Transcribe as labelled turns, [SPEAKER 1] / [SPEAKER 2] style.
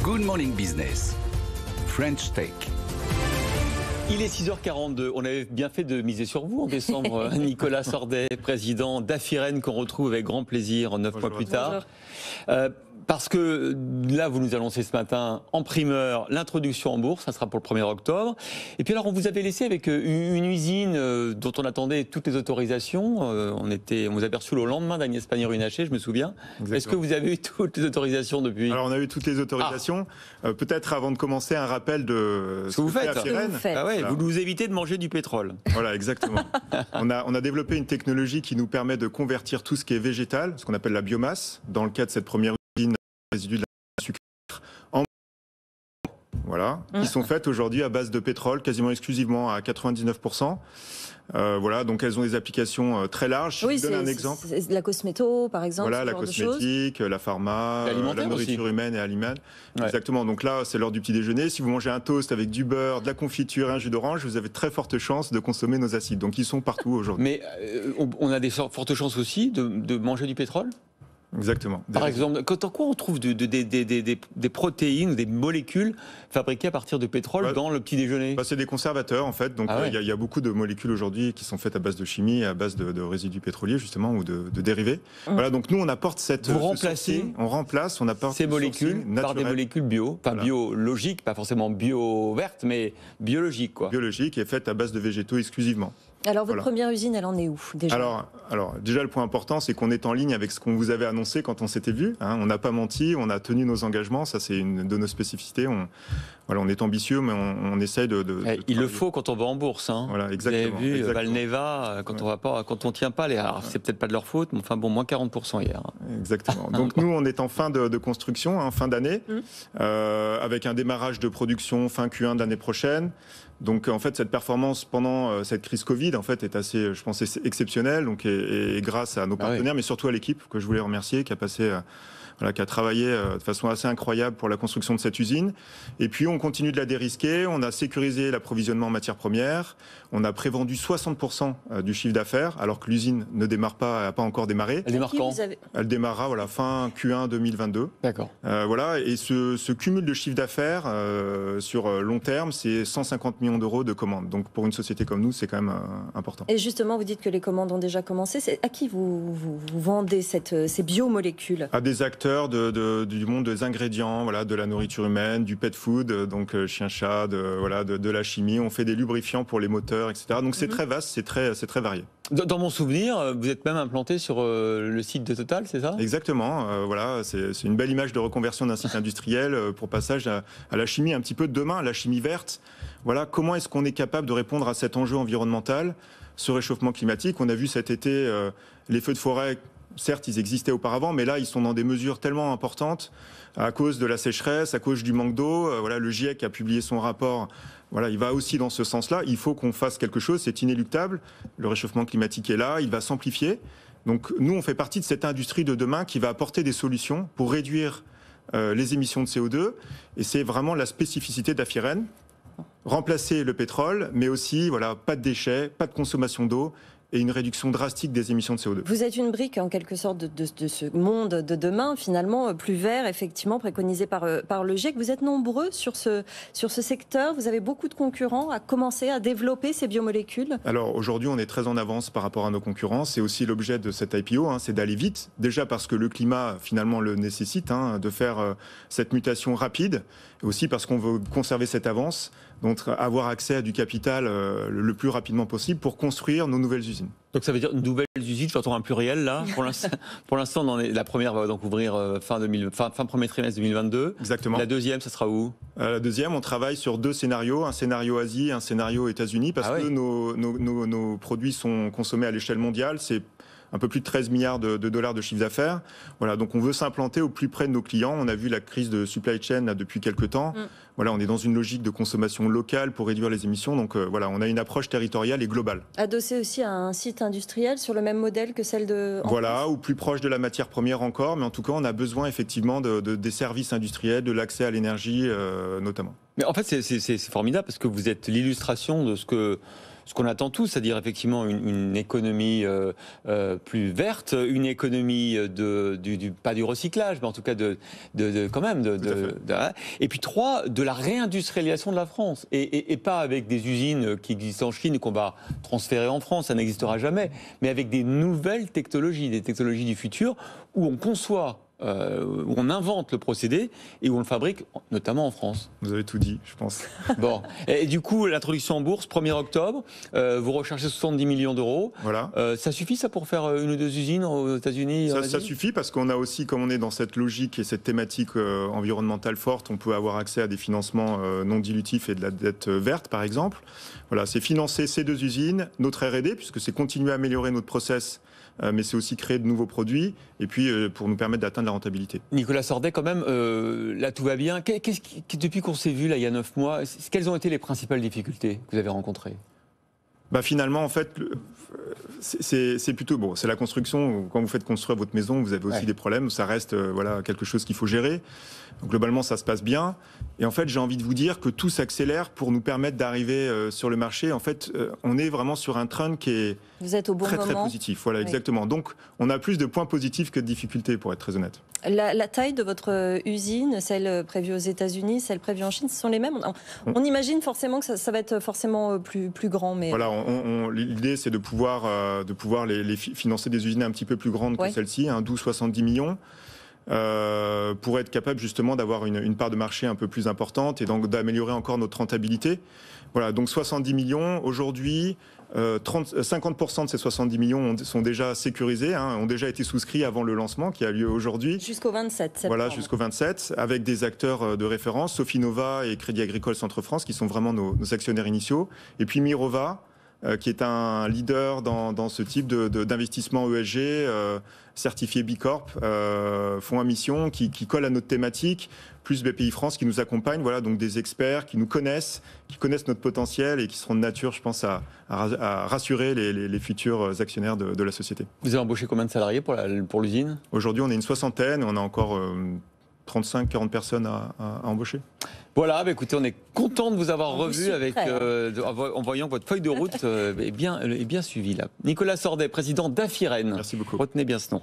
[SPEAKER 1] Good Morning Business, French Tech.
[SPEAKER 2] Il est 6h42. On avait bien fait de miser sur vous en décembre. Nicolas Sordet, président d'Afiren, qu'on retrouve avec grand plaisir 9 mois plus tard. Parce que là, vous nous annoncez ce matin en primeur l'introduction en bourse, ça sera pour le 1er octobre. Et puis alors, on vous avait laissé avec une usine dont on attendait toutes les autorisations. On vous avait reçu le lendemain d'Agnès Pannier-Runacher, je me souviens. Exactement. Est-ce que vous avez eu toutes les autorisations depuis ?
[SPEAKER 3] Alors, on a eu toutes les autorisations. Peut-être avant de commencer, un rappel de
[SPEAKER 2] ce que vous faites.
[SPEAKER 3] Afiren.
[SPEAKER 2] Ah ouais, voilà. Vous nous évitez de manger du pétrole.
[SPEAKER 3] Voilà, exactement. on a développé une technologie qui nous permet de convertir tout ce qui est végétal, ce qu'on appelle la biomasse, dans le cas de cette première usine résidus de la sucre en qui sont faites aujourd'hui à base de pétrole, quasiment exclusivement à 99%. Voilà, donc elles ont des applications très larges.
[SPEAKER 4] Oui,
[SPEAKER 3] je vous donne un exemple.
[SPEAKER 4] C'est la cosméto, par exemple.
[SPEAKER 3] Voilà, la cosmétique, la pharma, la nourriture humaine et alimentaire. Ouais. Exactement. Donc là, c'est l'heure du petit déjeuner. Si vous mangez un toast avec du beurre, de la confiture et un jus d'orange, vous avez très forte chance de consommer nos acides. Donc ils sont partout aujourd'hui.
[SPEAKER 2] Mais on a des fortes chances aussi de manger du pétrole ?
[SPEAKER 3] Exactement.
[SPEAKER 2] Par exemple, en quoi on trouve des protéines ou des molécules fabriquées à partir de pétrole dans le petit déjeuner ?
[SPEAKER 3] C'est des conservateurs en fait. Donc il y a beaucoup de molécules aujourd'hui qui sont faites à base de chimie, à base de résidus pétroliers justement ou de dérivés. Voilà, donc nous on apporte on apporte
[SPEAKER 2] ces molécules par des molécules bio, enfin biologiques, pas forcément bio vertes, mais biologiques quoi.
[SPEAKER 3] Biologiques et faites à base de végétaux exclusivement.
[SPEAKER 4] Alors, votre première usine, elle en est où déjà ?
[SPEAKER 3] Alors, déjà, le point important, c'est qu'on est en ligne avec ce qu'on vous avait annoncé quand on s'était vu. On n'a pas menti, on a tenu nos engagements. Ça, c'est une de nos spécificités. On est ambitieux, mais on essaye de
[SPEAKER 2] il le faut quand on va en bourse.
[SPEAKER 3] Voilà, exactement.
[SPEAKER 2] Vous avez vu, Valneva, quand on tient pas, alors c'est peut-être pas de leur faute, mais enfin bon, moins 40% hier.
[SPEAKER 3] Exactement. Donc nous, on est en fin de construction, fin d'année, avec un démarrage de production fin Q1 de l'année prochaine. Donc en fait, cette performance pendant cette crise Covid, en fait, est assez, je pense, exceptionnelle. Donc et grâce à nos partenaires, mais surtout à l'équipe que je voulais remercier, qui a travaillé de façon assez incroyable pour la construction de cette usine. Et puis, on continue de la dérisquer. On a sécurisé l'approvisionnement en matières premières. On a prévendu 60% du chiffre d'affaires, alors que l'usine n'a pas encore démarré.
[SPEAKER 2] Elle démarre quand ?
[SPEAKER 3] Elle démarrera fin Q1 2022.
[SPEAKER 2] D'accord.
[SPEAKER 3] Voilà. Et ce cumul de chiffre d'affaires sur long terme, c'est 150 millions d'euros de commandes. Donc, pour une société comme nous, c'est quand même important.
[SPEAKER 4] Et justement, vous dites que les commandes ont déjà commencé. À qui vous vendez ces biomolécules ?
[SPEAKER 3] À des acteurs du monde des ingrédients, de la nourriture humaine, du pet food, donc chien-chat, de la chimie. On fait des lubrifiants pour les moteurs, etc. Donc c'est très vaste, c'est très varié.
[SPEAKER 2] Dans mon souvenir, vous êtes même implanté sur le site de Total, c'est ça ?
[SPEAKER 3] Exactement. C'est une belle image de reconversion d'un site industriel pour passage à la chimie un petit peu de demain, la chimie verte. Voilà, comment est-ce qu'on est capable de répondre à cet enjeu environnemental, ce réchauffement climatique ? On a vu cet été les feux de forêt. Certes, ils existaient auparavant, mais là, ils sont dans des mesures tellement importantes à cause de la sécheresse, à cause du manque d'eau. Le GIEC a publié son rapport. Il va aussi dans ce sens-là. Il faut qu'on fasse quelque chose, c'est inéluctable. Le réchauffement climatique est là, il va s'amplifier. Donc, nous, on fait partie de cette industrie de demain qui va apporter des solutions pour réduire les émissions de CO2. Et c'est vraiment la spécificité d'Afiren. Remplacer le pétrole, mais aussi, pas de déchets, pas de consommation d'eau, et une réduction drastique des émissions de CO2.
[SPEAKER 4] Vous êtes une brique, en quelque sorte, de ce monde de demain, finalement, plus vert, effectivement, préconisé par le GIEC. Vous êtes nombreux sur ce secteur. Vous avez beaucoup de concurrents à commencer à développer ces biomolécules.
[SPEAKER 3] Alors, aujourd'hui, on est très en avance par rapport à nos concurrents. C'est aussi l'objet de cette IPO, c'est d'aller vite. Déjà parce que le climat, finalement, le nécessite, de faire cette mutation rapide. Et aussi parce qu'on veut conserver cette avance, donc avoir accès à du capital le plus rapidement possible pour construire nos nouvelles usines.
[SPEAKER 2] Donc ça veut dire nouvelles usines, j'entends un pluriel là. Pour l'instant, la première va donc ouvrir fin premier trimestre 2022.
[SPEAKER 3] Exactement.
[SPEAKER 2] La deuxième, ça sera où ?
[SPEAKER 3] La deuxième, on travaille sur 2 scénarios, un scénario Asie, un scénario États-Unis, parce que nos produits sont consommés à l'échelle mondiale. C'est un peu plus de 13 milliards de dollars de chiffre d'affaires. Donc on veut s'implanter au plus près de nos clients. On a vu la crise de supply chain là, depuis quelques temps. On est dans une logique de consommation locale pour réduire les émissions. Donc on a une approche territoriale et globale.
[SPEAKER 4] Adossé aussi à un site industriel sur le même modèle que celle de...
[SPEAKER 3] ou plus proche de la matière première encore. Mais en tout cas, on a besoin effectivement des services industriels, de l'accès à l'énergie notamment.
[SPEAKER 2] Mais en fait, c'est formidable parce que vous êtes l'illustration de ce que ce qu'on attend tous, c'est-à-dire effectivement une économie plus verte, une économie pas du recyclage, mais en tout cas quand même et puis 3, de la réindustrialisation de la France et pas avec des usines qui existent en Chine et qu'on va transférer en France, ça n'existera jamais, mais avec des nouvelles technologies, des technologies du futur où on conçoit, où on invente le procédé et où on le fabrique, notamment en France.
[SPEAKER 3] Vous avez tout dit, je pense.
[SPEAKER 2] Bon, et du coup, l'introduction en bourse, 1er octobre, vous recherchez 70 millions d'euros.
[SPEAKER 3] Voilà.
[SPEAKER 2] Ça suffit, ça, pour faire une ou deux usines aux États-Unis?
[SPEAKER 3] Ça suffit parce qu'on a aussi, comme on est dans cette logique et cette thématique environnementale forte, on peut avoir accès à des financements non dilutifs et de la dette verte, par exemple. Voilà, c'est financer ces 2 usines, notre R&D, puisque c'est continuer à améliorer notre process, mais c'est aussi créer de nouveaux produits, et puis pour nous permettre d'atteindre la rentabilité.
[SPEAKER 2] Nicolas Sordet, quand même, là tout va bien. Depuis qu'on s'est vu, là, il y a 9 mois, quelles ont été les principales difficultés que vous avez rencontrées?
[SPEAKER 3] Finalement, en fait, c'est plutôt bon. C'est la construction. Quand vous faites construire votre maison, vous avez aussi des problèmes. Ça reste quelque chose qu'il faut gérer. Donc, globalement, ça se passe bien. Et en fait, j'ai envie de vous dire que tout s'accélère pour nous permettre d'arriver sur le marché. En fait, on est vraiment sur un train qui est très positif. Voilà, exactement. Donc, on a plus de points positifs que de difficultés, pour être très honnête.
[SPEAKER 4] La taille de votre usine, celle prévue aux États-Unis, celle prévue en Chine, ce sont les mêmes. On imagine forcément que ça va être forcément plus grand. Mais
[SPEAKER 3] voilà, l'idée, c'est de pouvoir financer des usines un petit peu plus grandes que celle-ci, 12-70 millions. Pour être capable justement d'avoir une part de marché un peu plus importante et donc d'améliorer encore notre rentabilité. Voilà, donc 70 millions aujourd'hui, 50% de ces 70 millions sont déjà sécurisés, ont déjà été souscrits avant le lancement qui a lieu aujourd'hui.
[SPEAKER 4] Jusqu'au 27 septembre.
[SPEAKER 3] Voilà, jusqu'au 27, avec des acteurs de référence, Sofinova et Crédit Agricole Centre-France, qui sont vraiment nos actionnaires initiaux. Et puis Mirova, qui est un leader dans ce type d'investissement ESG, certifié B Corp, fonds à mission, qui colle à notre thématique, plus BPI France qui nous accompagne, voilà, donc des experts qui nous connaissent, qui connaissent notre potentiel et qui seront de nature, je pense, à rassurer les futurs actionnaires de la société.
[SPEAKER 2] Vous avez embauché combien de salariés pour l'usine?
[SPEAKER 3] Aujourd'hui, on est une 60aine et on a encore 35-40 personnes à embaucher.
[SPEAKER 2] Voilà, écoutez, on est content de vous avoir revu en voyant que votre feuille de route est bien suivie là. Nicolas Sordet, président d'Afiren.
[SPEAKER 3] Merci beaucoup.
[SPEAKER 2] Retenez bien ce nom.